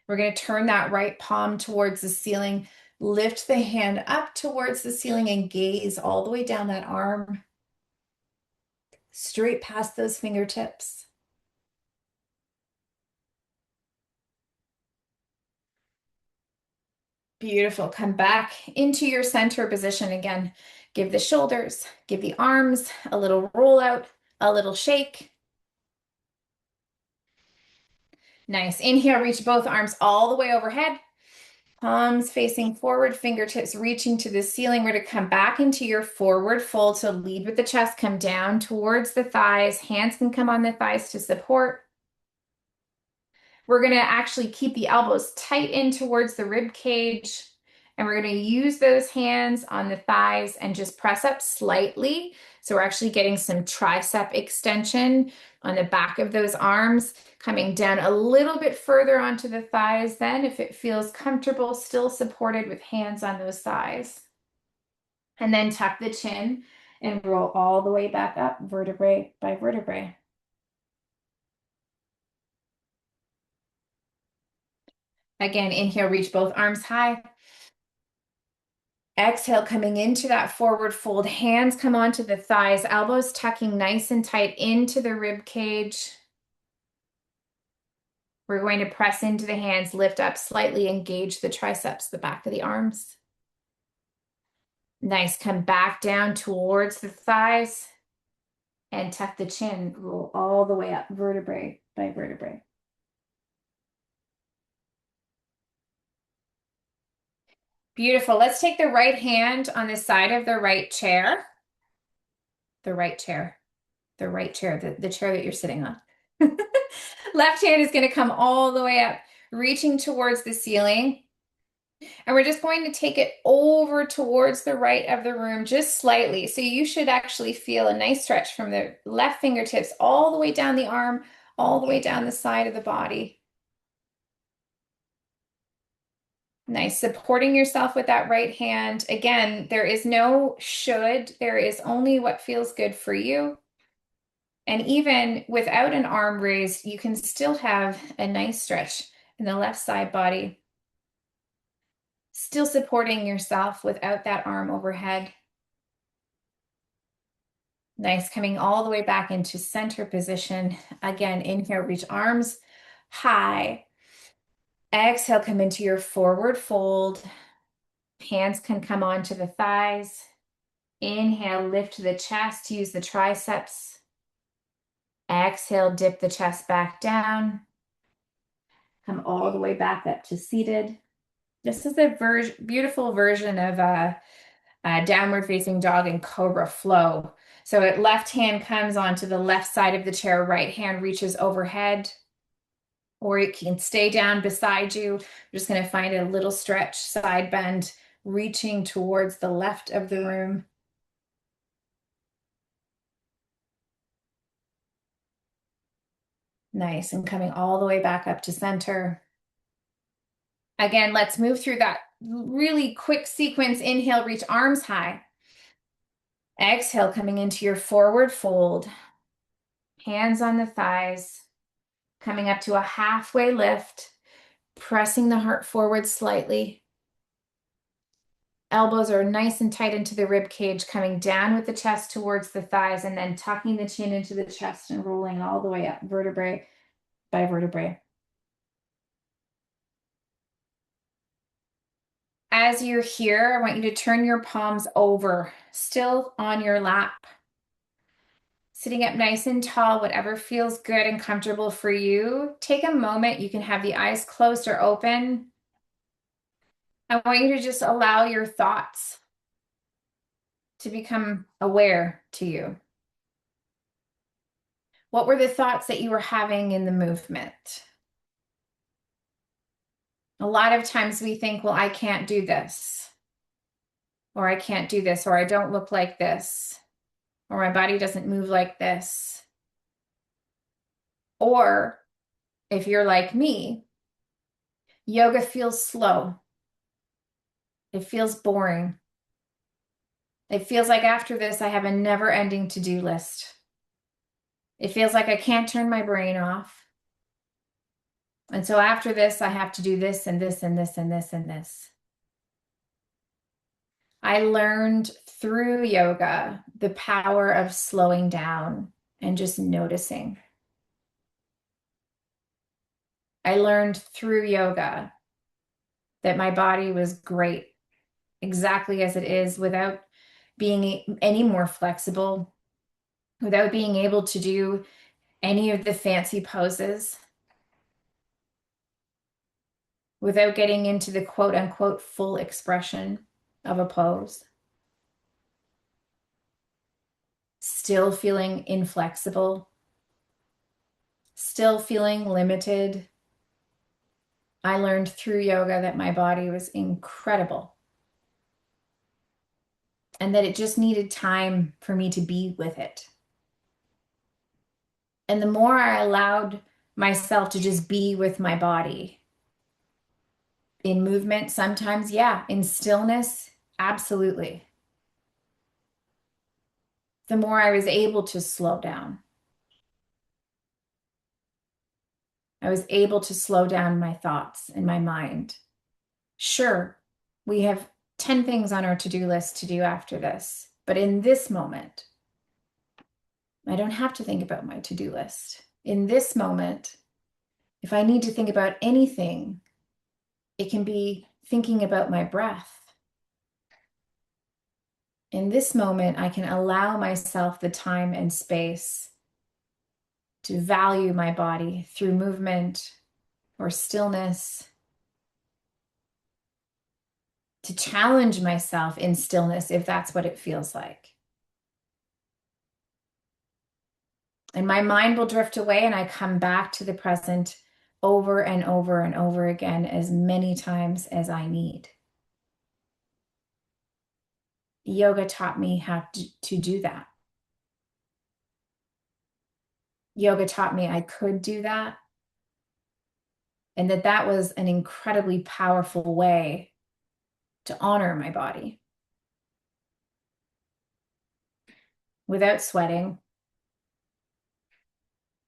We're going to turn that right palm towards the ceiling. Lift the hand up towards the ceiling and gaze all the way down that arm. Straight past those fingertips. Beautiful. Come back into your center position again. Give the shoulders, give the arms a little roll out, a little shake. Nice. Inhale, reach both arms all the way overhead. Palms facing forward, fingertips reaching to the ceiling. We're to come back into your forward fold. So lead with the chest, come down towards the thighs. Hands can come on the thighs to support. We're going to actually keep the elbows tight in towards the rib cage. And we're going to use those hands on the thighs and just press up slightly. So we're actually getting some tricep extension on the back of those arms, coming down a little bit further onto the thighs then, if it feels comfortable, still supported with hands on those thighs. And then tuck the chin and roll all the way back up, vertebrae by vertebrae. Again, inhale, reach both arms high. Exhale, coming into that forward fold. Hands come onto the thighs, elbows tucking nice and tight into the rib cage. We're going to press into the hands, lift up slightly, engage the triceps, the back of the arms. Nice. Come back down towards the thighs and tuck the chin. Roll all the way up, vertebrae by vertebrae. Beautiful. Let's take the right hand on the side of the right chair. The right chair. The right chair, the chair that you're sitting on. Left hand is going to come all the way up, reaching towards the ceiling. And we're just going to take it over towards the right of the room, just slightly. So you should actually feel a nice stretch from the left fingertips all the way down the arm, all the way down the side of the body. Nice. Supporting yourself with that right hand. Again, there is no should. There is only what feels good for you. And even without an arm raised, you can still have a nice stretch in the left side body. Still supporting yourself without that arm overhead. Nice. Coming all the way back into center position. Again, inhale, reach arms high. Exhale, come into your forward fold. Hands can come onto the thighs. Inhale, lift the chest, use the triceps. Exhale, dip the chest back down. Come all the way back up to seated. This is a beautiful version of a downward facing dog and cobra flow. So left hand comes onto the left side of the chair, right hand reaches overhead, or it can stay down beside you. You're just going to find a little stretch, side bend, reaching towards the left of the room. Nice. And coming all the way back up to center. Again, let's move through that really quick sequence. Inhale, reach arms high. Exhale, coming into your forward fold. Hands on the thighs. Coming up to a halfway lift. Pressing the heart forward slightly. Elbows are nice and tight into the rib cage, coming down with the chest towards the thighs, and then tucking the chin into the chest and rolling all the way up, vertebrae by vertebrae. As you're here, I want you to turn your palms over, still on your lap. Sitting up nice and tall, whatever feels good and comfortable for you. Take a moment. You can have the eyes closed or open. I want you to just allow your thoughts to become aware to you. What were the thoughts that you were having in the movement? A lot of times we think, well, I can't do this, or I can't do this, or I don't look like this, or my body doesn't move like this. Or if you're like me, yoga feels slow. It feels boring. It feels like after this, I have a never-ending to-do list. It feels like I can't turn my brain off. And so after this, I have to do this and this and this and this and this. I learned through yoga the power of slowing down and just noticing. I learned through yoga that my body was great exactly as it is, without being any more flexible, without being able to do any of the fancy poses, without getting into the quote unquote full expression of a pose. Still feeling inflexible, still feeling limited. I learned through yoga that my body was incredible and that it just needed time for me to be with it. And the more I allowed myself to just be with my body, in movement, sometimes, yeah. In stillness, absolutely. The more I was able to slow down. I was able to slow down my thoughts and my mind. Sure, we have 10 things on our to-do list to do after this, but in this moment, I don't have to think about my to-do list. In this moment, If I need to think about anything, it can be thinking about my breath. In this moment, I can allow myself the time and space to value my body through movement or stillness, to challenge myself in stillness if that's what it feels like. And my mind will drift away, and I come back to the present over and over and over again as many times as I need. Yoga taught me how to do that. Yoga taught me I could do that, and that was an incredibly powerful way to honor my body without sweating,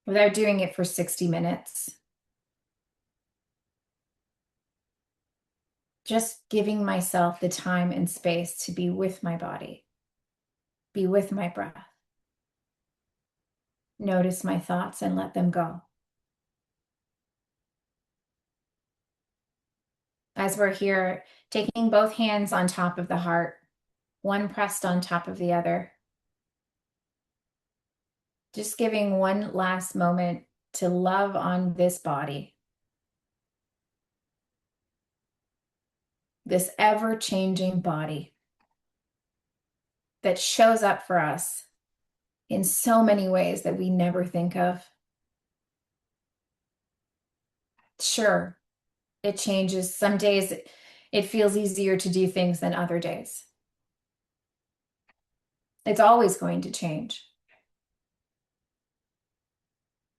without doing it for 60 minutes. Just giving myself the time and space to be with my body, be with my breath. Notice my thoughts and let them go. As we're here, taking both hands on top of the heart, one pressed on top of the other. Just giving one last moment to love on this body, this ever-changing body that shows up for us in so many ways that we never think of. Sure, it changes. Some days it feels easier to do things than other days. It's always going to change.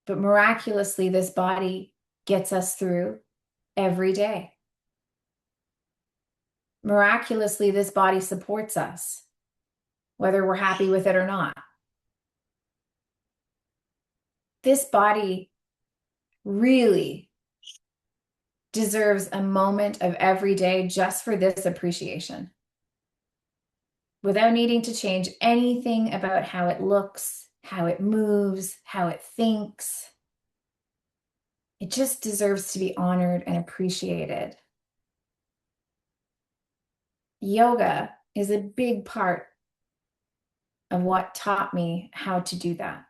But miraculously, this body gets us through every day. Miraculously, this body supports us, whether we're happy with it or not. This body really deserves a moment of every day just for this appreciation, without needing to change anything about how it looks, how it moves, how it thinks. It just deserves to be honored and appreciated. Yoga is a big part of what taught me how to do that.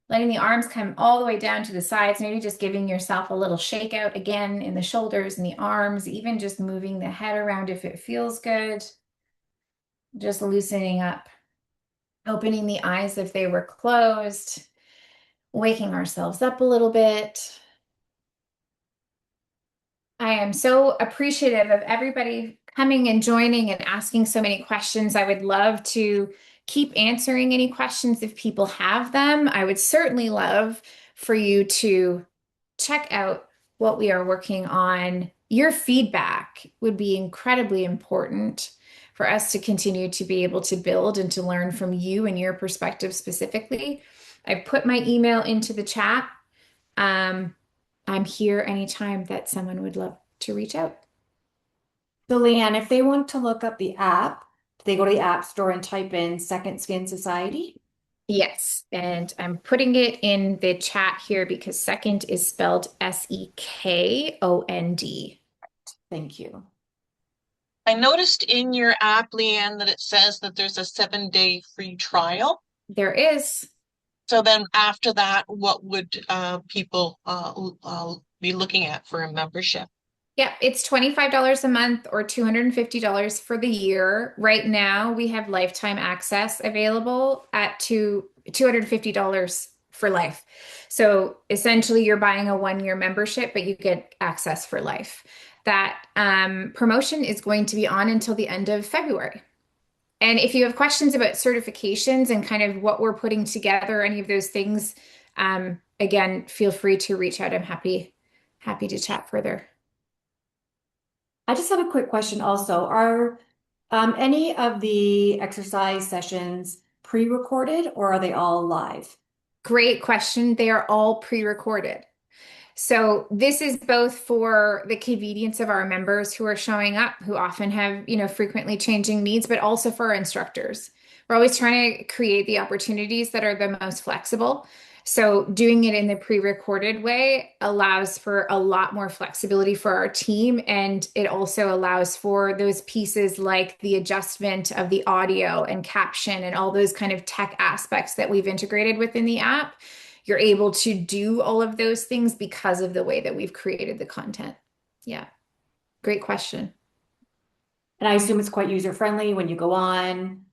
Letting the arms come all the way down to the sides, maybe just giving yourself a little shake out again in the shoulders and the arms, even just moving the head around if it feels good. Just loosening up, opening the eyes if they were closed, waking ourselves up a little bit. I am so appreciative of everybody coming and joining and asking so many questions. I would love to keep answering any questions if people have them. I would certainly love for you to check out what we are working on. Your feedback would be incredibly important for us to continue to be able to build and to learn from you and your perspective specifically. I put my email into the chat. I'm here anytime that someone would love to reach out.
So Lee-Anne, if they want to look up the app, they go to the App Store and type in Sekond Skin Society.
Yes, and I'm putting it in the chat here because second is spelled Sekond.
Thank you.
I noticed in your app, Lee-Anne, that it says that there's a 7-day free trial.
There is.
So then after that, what would people be looking at for a membership?
Yeah, it's $25 a month or $250 for the year. Right now, we have lifetime access available at $250 for life. So essentially, you're buying a 1-year membership, but you get access for life. That promotion is going to be on until the end of February. And if you have questions about certifications and kind of what we're putting together, any of those things, again, feel free to reach out. I'm happy to chat further.
I just have a quick question also. Are any of the exercise sessions pre-recorded or are they all live?
Great question. They are all pre-recorded. So this is both for the convenience of our members who are showing up, who often have, frequently changing needs, but also for our instructors. We're always trying to create the opportunities that are the most flexible. So doing it in the pre-recorded way allows for a lot more flexibility for our team. And it also allows for those pieces like the adjustment of the audio and caption and all those kind of tech aspects that we've integrated within the app. You're able to do all of those things because of the way that we've created the content. Yeah, great question.
And I assume it's quite user friendly when you go on,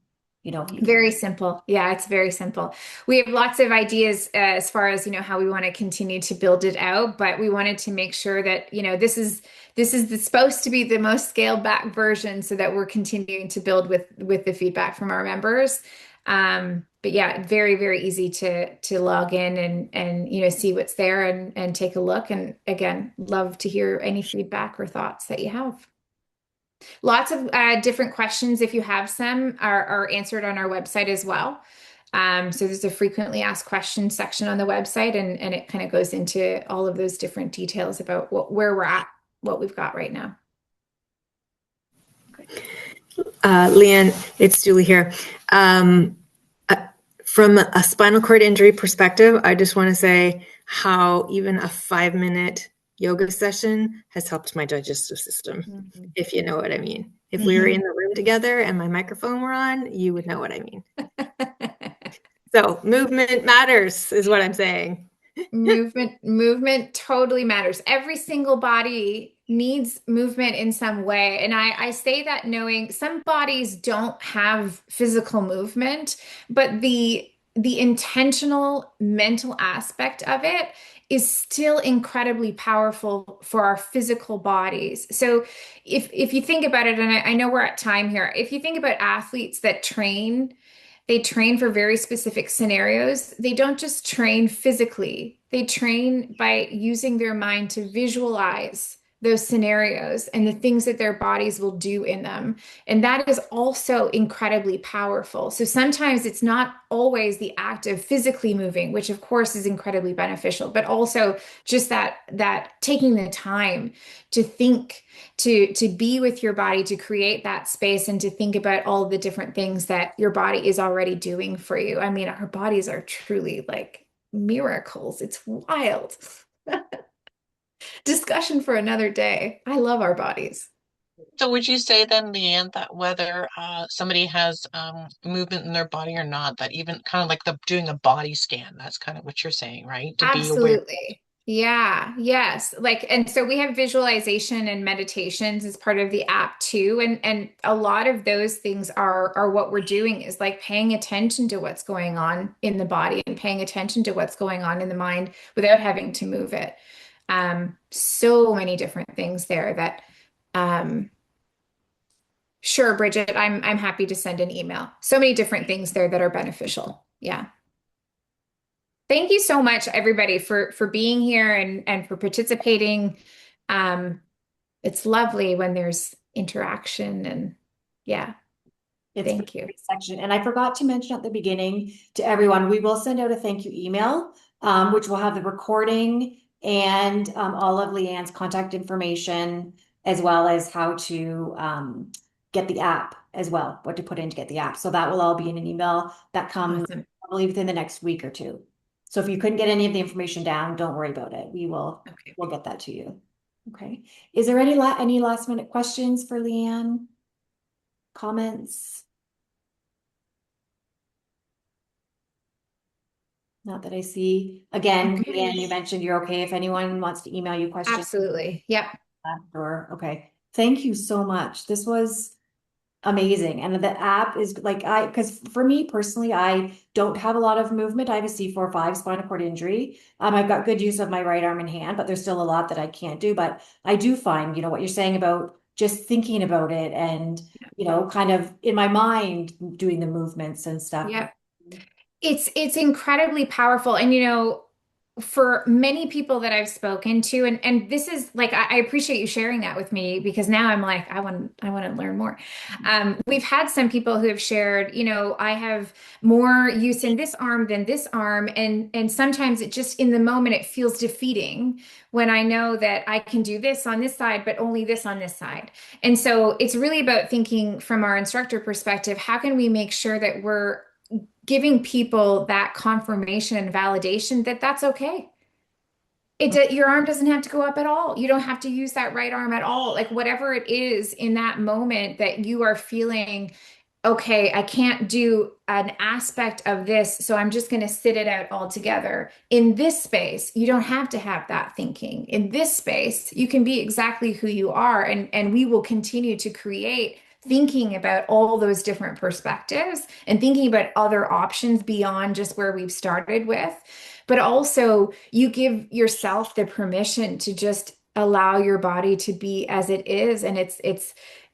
you can.
Very simple. Yeah, it's very simple. We have lots of ideas as far as, how we want to continue to build it out, but we wanted to make sure that, supposed to be the most scaled back version so that we're continuing to build with the feedback from our members. But yeah, very, very easy to log in and see what's there and take a look. And again, love to hear any feedback or thoughts that you have. Lots of different questions, if you have some, are answered on our website as well. So there's a frequently asked questions section on the website, and it kind of goes into all of those different details about where we're at, what we've got right now.
Lee-Anne, it's Julie here. From a spinal cord injury perspective, I just want to say how even a 5-minute yoga session has helped my digestive system, if you know what I mean. If we were in the room together and my microphone were on, you would know what I mean. So movement matters is what I'm saying.
Movement totally matters. Every single body needs movement in some way. And I say that knowing some bodies don't have physical movement, but the intentional mental aspect of it is still incredibly powerful for our physical bodies. So if you think about it, and I know we're at time here, if you think about athletes that train, they train for very specific scenarios. They don't just train physically, they train by using their mind to visualize those scenarios and the things that their bodies will do in them. And that is also incredibly powerful. So sometimes it's not always the act of physically moving, which of course is incredibly beneficial, but also just that taking the time to think, to be with your body, to create that space and to think about all the different things that your body is already doing for you. I mean, our bodies are truly like miracles. It's wild. Discussion for another day. I love our bodies.
So would you say then, Lee-Anne, that whether somebody has movement in their body or not, that even kind of like doing a body scan, that's kind of what you're saying, right? To be aware.
Absolutely. Yeah, yes. Like, and so we have visualization and meditations as part of the app too. And a lot of those things are what we're doing is like paying attention to what's going on in the body and paying attention to what's going on in the mind without having to move it. So many different things there that sure, Bridget, I'm happy to send an email. So many different things there that are beneficial. Yeah. Thank you so much, everybody, for being here and for participating. It's lovely when there's interaction and yeah,
It's a
thank you.
great section. And I forgot to mention at the beginning to everyone, we will send out a thank you email, which will have the recording and all of Lee-Anne's contact information, as well as how to get the app as well, what to put in to get the app. So that will all be in an email that comes
Awesome.
probably within the next week or two. So if you couldn't get any of the information down, don't worry about it.
Okay.
We'll get that to you. Okay. Is there any last minute questions for Lee-Anne? Comments? Not that I see. Again,
Okay.
Lee-Anne, you mentioned you're okay if anyone wants to email you questions.
Absolutely. Yep.
Or okay. Thank you so much. This was amazing. And the app is like because for me personally, I don't have a lot of movement. I have a C4-5 spinal cord injury. I've got good use of my right arm and hand, but there's still a lot that I can't do. But I do find, what you're saying about just thinking about it and, kind of in my mind doing the movements and stuff.
Yep. It's incredibly powerful. And for many people that I've spoken to, and this is like I appreciate you sharing that with me because now I'm like I want to learn more. We've had some people who have shared, I have more use in this arm than this arm, and sometimes it just in the moment it feels defeating when I know that I can do this on this side, but only this on this side. And so it's really about thinking from our instructor perspective, how can we make sure that we're giving people that confirmation and validation that that's okay. Your arm doesn't have to go up at all. You don't have to use that right arm at all. Like whatever it is in that moment that you are feeling, okay, I can't do an aspect of this, so I'm just going to sit it out altogether. In this space, you don't have to have that thinking. In this space, you can be exactly who you are, and we will continue to create thinking about all those different perspectives and thinking about other options beyond just where we've started with. But also, you give yourself the permission to just allow your body to be as it is, and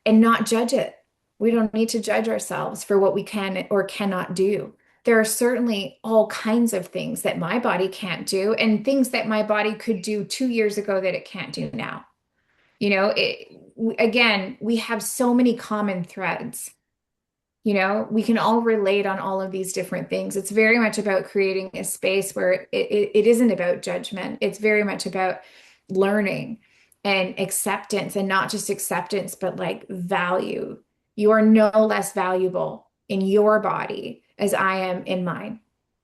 and not judge it. We don't need to judge ourselves for what we can or cannot do. There are certainly all kinds of things that my body can't do and things that my body could do 2 years ago that it can't do now. Again, we have so many common threads. We can all relate on all of these different things. It's very much about creating a space where it isn't about judgment. It's very much about learning and acceptance, and not just acceptance, but like value. You are no less valuable in your body as I am in mine.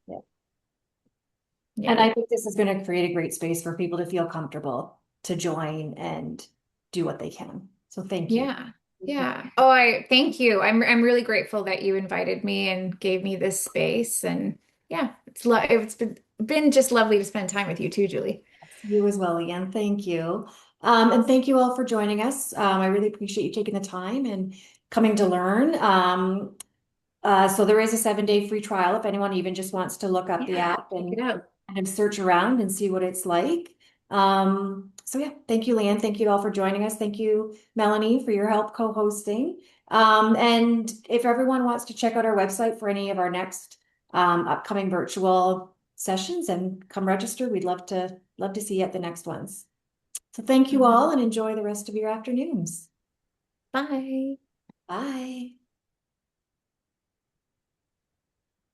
Yeah.
Yeah.
And I think this is going to create a great space for people to feel comfortable to join and do what they can. So thank you.
Yeah. Yeah. Oh, I thank you. I'm really grateful that you invited me and gave me this space. And yeah, it's been just lovely to spend time with you too, Julie.
You as well, Lee-Anne. Thank you. And thank you all for joining us. I really appreciate you taking the time and coming to learn. So there is a 7-day free trial if anyone even just wants to look up the
Yeah,
app
check
and
it out.
kind of search around and see what it's like. So yeah, thank you, Lee-Anne. Thank you all for joining us. Thank you, Melanie, for your help co-hosting. And if everyone wants to check out our website for any of our next upcoming virtual sessions and come register, we'd love to see you at the next ones. So thank you all and enjoy the rest of your afternoons.
Bye.
Bye.